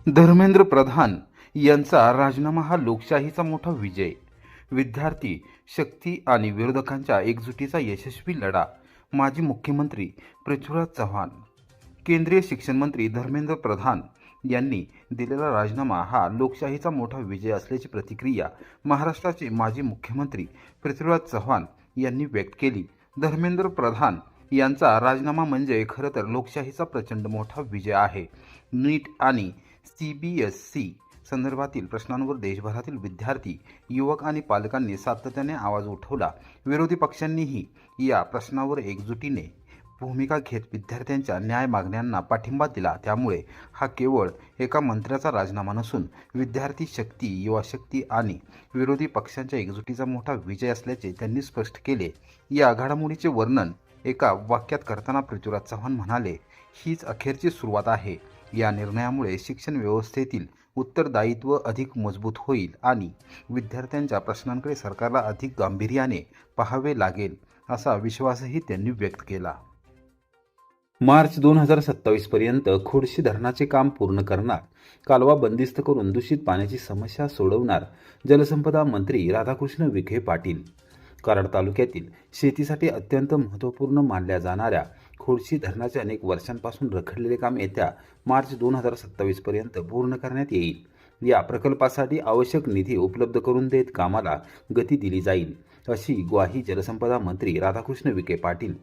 धर्मेंद्र प्रधान यांचा राजीनामा हा लोकशाहीचा मोठा विजय. विद्यार्थी शक्ती आणि विरोधकांच्या एकजुटीचा यशस्वी लढा. माजी मुख्यमंत्री पृथ्वीराज चव्हाण. केंद्रीय शिक्षण मंत्री धर्मेंद्र प्रधान यांनी दिलेला राजीनामा हा लोकशाहीचा मोठा विजय असल्याची प्रतिक्रिया महाराष्ट्राचे माजी मुख्यमंत्री पृथ्वीराज चव्हाण यांनी व्यक्त केली. धर्मेंद्र प्रधान यांचा राजीनामा म्हणजे खरं तर लोकशाहीचा प्रचंड मोठा विजय आहे. नीट आणि CBSE संदर्भातील प्रश्नांवर देशभरातील विद्यार्थी, युवक आणि पालकांनी सातत्याने आवाज उठवला. विरोधी पक्षांनीही या प्रश्नावर एकजुटीने भूमिका घेत विद्यार्थ्यांच्या न्याय मागण्यांना पाठिंबा दिला. त्यामुळे हा केवळ एका मंत्र्याचा राजीनामा नसून विद्यार्थी शक्ती, युवा शक्ती आणि विरोधी पक्षांच्या एकजुटीचा मोठा विजय असल्याचे त्यांनी स्पष्ट केले. या घडामोडीचे वर्णन एका वाक्यात करताना पृथ्वीराज चव्हाण म्हणाले, हीच अखेरची सुरुवात आहे. या निर्णयामुळे शिक्षण व्यवस्थेतील उत्तरदायित्व अधिक मजबूत होईल आणि विद्यार्थ्यांच्या प्रश्नांकडे सरकारला अधिक गांभीर्याने पाहावे लागेल, असा विश्वासही त्यांनी व्यक्त केला. मार्च 2027 पर्यंत खोडशी धरणाचे काम पूर्ण करणार. कालवा बंदिस्त करून दूषित पाण्याची समस्या सोडवणार. जलसंपदा मंत्री राधाकृष्ण विखे पाटील. कराड तालुक्यातील शेतीसाठी अत्यंत महत्त्वपूर्ण मानल्या जाणाऱ्या खोडशी धरणाचे अनेक वर्षांपासून रखडलेले काम येत्या मार्च 2027 पर्यंत पूर्ण करण्यात येईल. या प्रकल्पासाठी आवश्यक निधी उपलब्ध करून देत कामाला गती दिली जाईल, अशी ग्वाही जलसंपदा मंत्री राधाकृष्ण विखे पाटील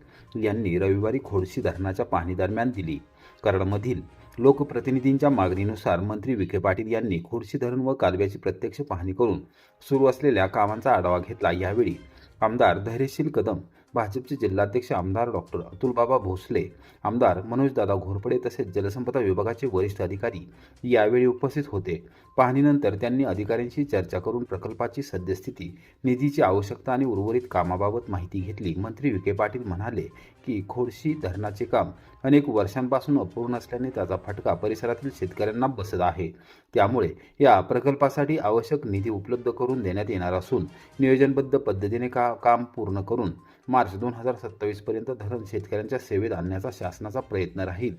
यांनी रविवारी खोडशी धरणाच्या पाहणीदरम्यान दिली. कराडमधील लोकप्रतिनिधींच्या मागणीनुसार मंत्री विखे पाटील यांनी खोडशी धरण व कालव्याची प्रत्यक्ष पाहणी करून सुरू असलेल्या कामांचा आढावा घेतला. यावेळी आमदार धैर्यशील कदम, भाजपचे जिल्हाध्यक्ष आमदार डॉक्टर अतुलबाबा भोसले, आमदार मनोजदादा घोरपडे तसेच जलसंपदा विभागाचे वरिष्ठ अधिकारी यावेळी उपस्थित होते. पाहणीनंतर त्यांनी अधिकाऱ्यांशी चर्चा करून प्रकल्पाची सद्यस्थिती, निधीची आवश्यकता आणि उर्वरित कामाबाबत माहिती घेतली. मंत्री विखे पाटील म्हणाले की खोडशी धरणाचे काम अनेक वर्षांपासून अपूर्ण असल्याने त्याचा फटका परिसरातील शेतकऱ्यांना बसत आहे. त्यामुळे या प्रकल्पासाठी आवश्यक निधी उपलब्ध करून देण्यात येणार असून नियोजनबद्ध पद्धतीने काम पूर्ण करून मार्च 2027 पर्यंत धरण शेतकऱ्यांच्या सेवेत आणण्याचा शासनाचा प्रयत्न राहील.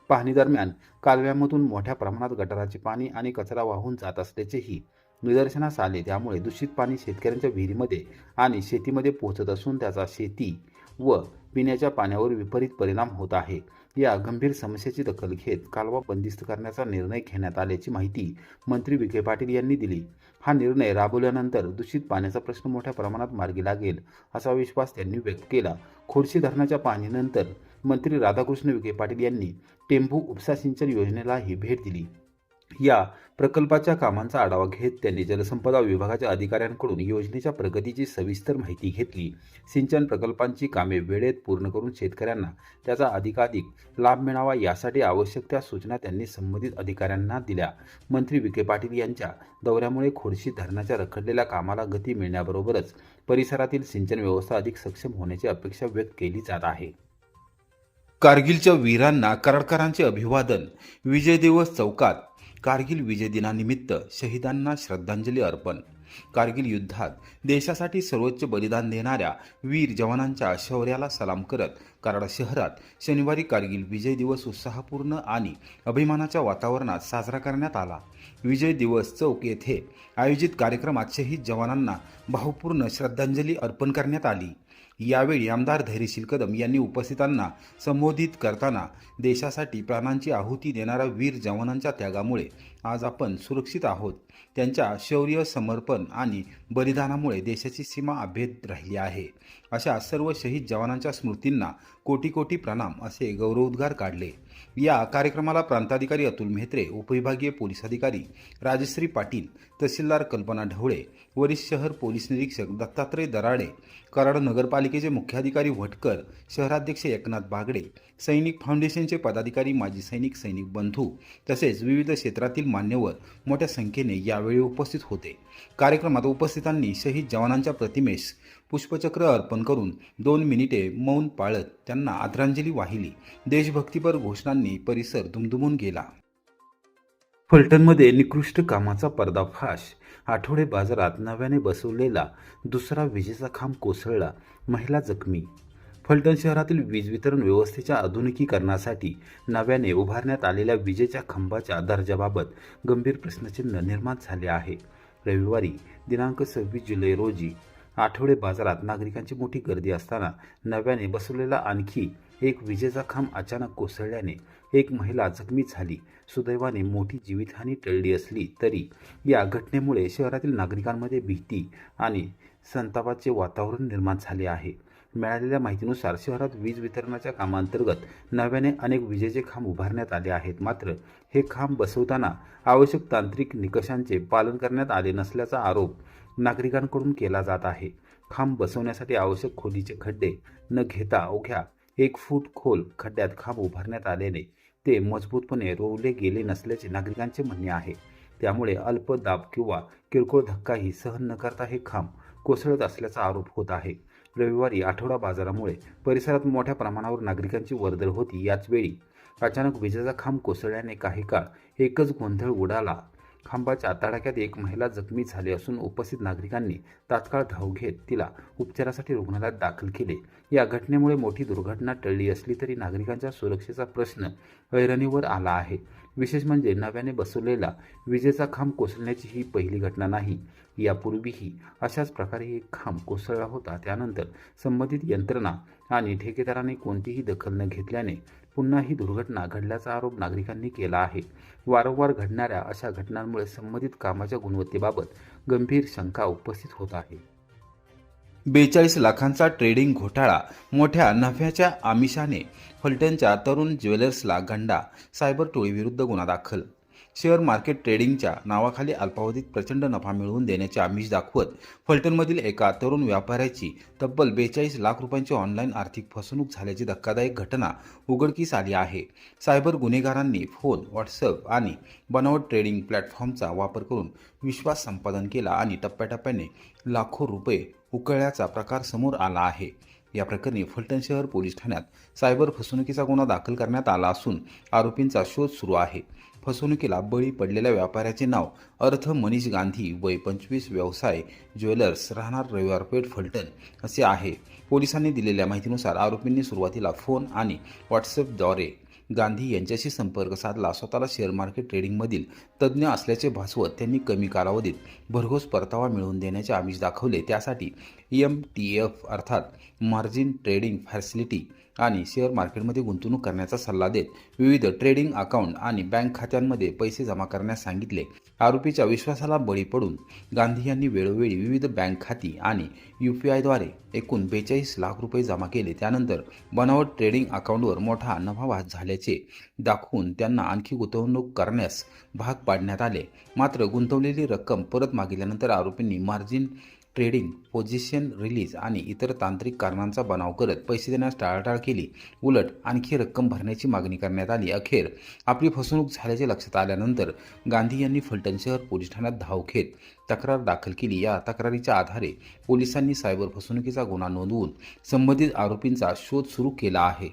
पाहणीदरम्यान कालव्यामधून मोठ्या प्रमाणात गटाराचे पाणी आणि कचरा वाहून जात असल्याचेही निदर्शनास आले. त्यामुळे दूषित पाणी शेतकऱ्यांच्या विहिरीमध्ये आणि शेतीमध्ये पोहोचत असून त्याचा शेती व पिण्याच्या पाण्यावर विपरीत परिणाम होत आहे. या गंभीर समस्येची दखल घेत कालवा बंदिस्त करण्याचा निर्णय घेण्यात आल्याची माहिती मंत्री विखे पाटील यांनी दिली. हा निर्णय राबवल्यानंतर दूषित पाण्याचा प्रश्न मोठ्या प्रमाणात मार्गी लागेल, असा विश्वास त्यांनी व्यक्त केला. खोडशी धरणाच्या पाहणीनंतर मंत्री राधाकृष्ण विखे पाटील यांनी टेंभू उपसा सिंचन योजनेलाही भेट दिली. या प्रकल्पाच्या कामांचा आढावा घेत त्यांनी जलसंपदा विभागाच्या अधिकाऱ्यांकडून योजनेच्या प्रगतीची सविस्तर माहिती घेतली. सिंचन प्रकल्पांची कामे वेळेत पूर्ण करून शेतकऱ्यांना त्याचा अधिकाधिक लाभ मिळावा यासाठी आवश्यक त्या सूचना त्यांनी संबंधित अधिकाऱ्यांना दिल्या. मंत्री विखे पाटील यांच्या दौऱ्यामुळे खोडशी धरणाच्या रखडलेल्या कामाला गती मिळण्याबरोबरच परिसरातील सिंचन व्यवस्था अधिक सक्षम होण्याची अपेक्षा व्यक्त केली जात आहे. कारगिलच्या वीरांना कराडकरांचे अभिवादन. विजय दिवस चौकात कारगिल विजय दिनानिमित्त शहीदांना श्रद्धांजली अर्पण. कारगिल युद्धात देशासाठी सर्वोच्च बलिदान देणाऱ्या वीर जवानांच्या शौर्याला सलाम करत कराड शहरात शनिवारी कारगिल विजय दिवस उत्साहपूर्ण आणि अभिमानाच्या वातावरणात साजरा करण्यात आला. विजय दिवस चौक येथे आयोजित कार्यक्रमात शहीद जवानांना भावपूर्ण श्रद्धांजली अर्पण करण्यात आली. यावेळी आमदार धैर्यशील कदम यांनी उपस्थितांना संबोधित करताना देशासाठी प्राणांची आहुती देणाऱ्या वीर जवानांच्या त्यागामुळे आज आपण सुरक्षित आहोत. त्यांच्या शौर्य, समर्पण आणि बलिदानामुळे देशाची सीमा अभेद्य राहिली आहे. अशा सर्व शहीद जवानांच्या स्मृतींना कोटी कोटी प्रणाम, असे गौरवोद्गार काढले. या कार्यक्रमाला प्रांताधिकारी अतुल म्हेत्रे, उपविभागीय पोलीस अधिकारी राजश्री पाटील, तहसीलदार कल्पना ढवळे, वरिष्ठ शहर पोलीस निरीक्षक दत्तात्रय दराडे, कराड नगरपालिकेचे मुख्याधिकारी भटकर, शहराध्यक्ष एकनाथ बागडे, सैनिक फाउंडेशनचे पदाधिकारी, माजी सैनिक, सैनिक बंधू तसेच विविध क्षेत्रातील मान्यवर मोठ्या संख्येने यावेळी उपस्थित होते. कार्यक्रमात उपस्थितांनी शहीद जवानांच्या प्रतिमेस पुष्पचक्र अर्पण करून 2 मिनिटे मौन पाळत त्यांना आदरांजली वाहिली. देशभक्तीपर घोषणांनी परिसर दुमदुमून गेला. फलटणमध्ये निकृष्ट कामाचा पर्दाफाश. आठवडे बाजारात नव्याने बसवलेला दुसरा विजेचा खांब कोसळला, महिला जखमी. फलटण शहरातील वीज वितरण व्यवस्थेच्या आधुनिकीकरणासाठी नव्याने उभारण्यात आलेल्या विजेच्या खांबाच्या दर्जाबाबत गंभीर प्रश्नचिन्ह निर्माण झाले आहे. रविवारी दिनांक 26 जुलै रोजी आठवडे बाजारात नागरिकांची मोठी गर्दी असताना नव्याने बसवलेला आणखी एक विजेचा खांब अचानक कोसळल्याने एक महिला जखमी झाली. सुदैवाने मोठी जीवितहानी टळली असली तरी या घटनेमुळे शहरातील नागरिकांमध्ये भीती आणि संतापाचे वातावरण निर्माण झाले आहे. मिळालेल्या माहितीनुसार शहरात वीज वितरणाच्या कामांतर्गत नव्याने अनेक विजेचे खांब उभारण्यात आले आहेत. मात्र हे खांब बसवताना आवश्यक तांत्रिक निकषांचे पालन करण्यात आले नसल्याचा आरोप नागरिकांकडून केला जात आहे. खांब बसवण्यासाठी आवश्यक खोलीचे खड्डे न घेता अवघ्या 1 फूट खोल खड्ड्यात खांब उभारण्यात आल्याने ते मजबूतपणे रोवले गेले नसल्याचे नागरिकांचे म्हणणे आहे. त्यामुळे अल्प दाब किंवा किरकोळ धक्काही सहन न करता हे खांब कोसळत असल्याचा आरोप होत आहे. रविवारी आठवडा बाजारामुळे परिसरात मोठ्या प्रमाणावर नागरिकांची वर्दळ होती. याच वेळी अचानक विजेचा खांब कोसळल्याने काही काळ एकच गोंधळ उडाला. खांबाच्या तडाख्यात एक महिला जखमी झाली असून उपस्थित नागरिकांनी तात्काळ धाव घेत तिला उपचारासाठी रुग्णालयात दाखल केले. या घटनेमुळे मोठी दुर्घटना टळली असली तरी नागरिकांच्या सुरक्षेचा प्रश्न ऐरणीवर आला आहे. विशेष म्हणजे नव्याने बसवलेला विजेचा खांब कोसळण्याची ही पहिली घटना नाही. यापूर्वीही अशाच प्रकारे एक खांब कोसळला होता. त्यानंतर संबंधित यंत्रणा आणि ठेकेदाराने कोणतीही दखल न घेतल्याने पुन्हा ही दुर्घटना घडल्याचा आरोप नागरिकांनी केला आहे. वारंवार घडणाऱ्या अशा घटनांमुळे संबंधित कामाच्या गुणवत्तेबाबत गंभीर शंका उपस्थित होत आहे. 42 लाखांचा ट्रेडिंग घोटाळा, मोठ्या नफ्याच्या आमिषाने फलटणच्या तरुण ज्वेलर्सला गंडा, सायबर टोळीविरुद्ध गुन्हा दाखल. शेअर मार्केट ट्रेडिंगच्या नावाखाली अल्पावधीत प्रचंड नफा मिळवून देण्याचे आमिष दाखवत फलटणमधील एका तरुण व्यापाऱ्याची तब्बल 42 लाख रुपयांची ऑनलाईन आर्थिक फसवणूक झाल्याची धक्कादायक घटना उघडकीस आली आहे. सायबर गुन्हेगारांनी फोन, व्हॉट्सअप आणि बनावट ट्रेडिंग प्लॅटफॉर्मचा वापर करून विश्वास संपादन केला आणि टप्प्याटप्प्याने लाखो रुपये उकळल्याचा प्रकार समोर आला आहे. या प्रकरणी फलटण शहर पोलीस ठाण्यात सायबर फसवणुकीचा गुन्हा दाखल करण्यात आला असून आरोपींचा शोध सुरू आहे. फसवणुकीला बळी पडलेल्या व्यापाऱ्याचे नाव अर्थ मनीष गांधी, वय 25, व्यवसाय ज्वेलर्स, राहणार रविवारपेठ फलटण असे आहे. पोलिसांनी दिलेल्या माहितीनुसार आरोपींनी सुरुवातीला फोन आणि व्हॉट्सअपद्वारे गांधी यांच्याशी संपर्क साधला. स्वतःला शेअर मार्केट ट्रेडिंगमधील तज्ज्ञ असल्याचे भासवत त्यांनी कमी कालावधीत भरघोस परतावा मिळवून देण्याचे आमिष दाखवले. त्यासाठी MTF अर्थात मार्जिन ट्रेडिंग फॅसिलिटी आणि शेअर मार्केटमध्ये गुंतवणूक करण्याचा सल्ला देत विविध ट्रेडिंग अकाउंट आणि बँक खात्यांमध्ये पैसे जमा करण्यास सांगितले. आरोपीच्या विश्वासाला बळी पडून गांधी यांनी वेळोवेळी विविध बँक खाती आणि UPIद्वारे एकूण 42 लाख रुपये जमा केले. त्यानंतर बनावट ट्रेडिंग अकाउंटवर मोठा नफा झाल्याचे दाखवून त्यांना आणखी गुंतवणूक करण्यास भाग पाडण्यात आले. मात्र गुंतवलेली रक्कम परत मागितल्यानंतर आरोपींनी मार्जिन ट्रेडिंग, पोझिशन रिलीज आणि इतर तांत्रिक कारणांचा बनाव करत पैसे देण्यास टाळाटाळ केली. उलट आणखी रक्कम भरण्याची मागणी करण्यात आली. अखेर आपली फसवणूक झाल्याचे लक्षात आल्यानंतर गांधी यांनी फलटण शहर पोलीस ठाण्यात धाव घेत तक्रार दाखल केली. या तक्रारीच्या आधारे पोलिसांनी सायबर फसवणुकीचा गुन्हा नोंदवून संबंधित आरोपींचा शोध सुरू केला आहे.